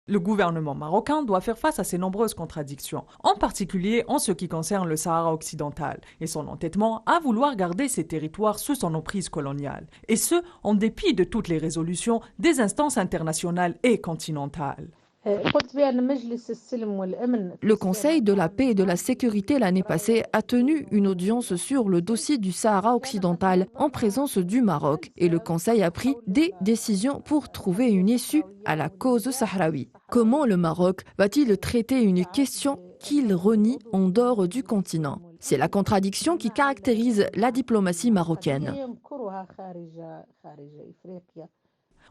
Le gouvernement marocain doit faire face à ces nombreuses contradictions, en particulier en ce qui concerne le Sahara occidental et son entêtement à vouloir garder ces territoires sous son emprise coloniale, et ce, en dépit de toutes les résolutions des instances internationales et continentales. Le Conseil de la paix et de la sécurité l'année passée a tenu une audience sur le dossier du Sahara occidental en présence du Maroc et le Conseil a pris des décisions pour trouver une issue à la cause sahraoui. Comment le Maroc va-t-il traiter une question qu'il renie en dehors du continent? C'est la contradiction qui caractérise la diplomatie marocaine.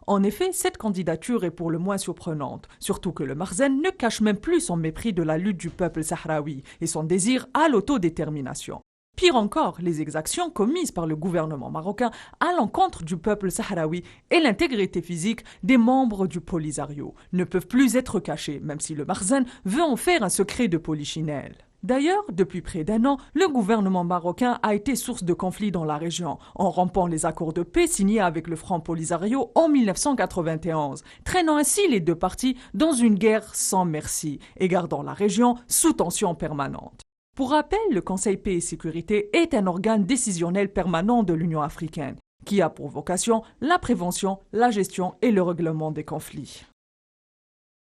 En effet, cette candidature est pour le moins surprenante, surtout que le Makhzen ne cache même plus son mépris de la lutte du peuple sahraoui et son désir à l'autodétermination. Pire encore, les exactions commises par le gouvernement marocain à l'encontre du peuple sahraoui et l'intégrité physique des membres du Polisario ne peuvent plus être cachées, même si le Makhzen veut en faire un secret de polichinelle. D'ailleurs, depuis près d'un an, le gouvernement marocain a été source de conflits dans la région, en rompant les accords de paix signés avec le Front Polisario en 1991, traînant ainsi les deux parties dans une guerre sans merci et gardant la région sous tension permanente. Pour rappel, le Conseil Paix et Sécurité est un organe décisionnel permanent de l'Union africaine, qui a pour vocation la prévention, la gestion et le règlement des conflits.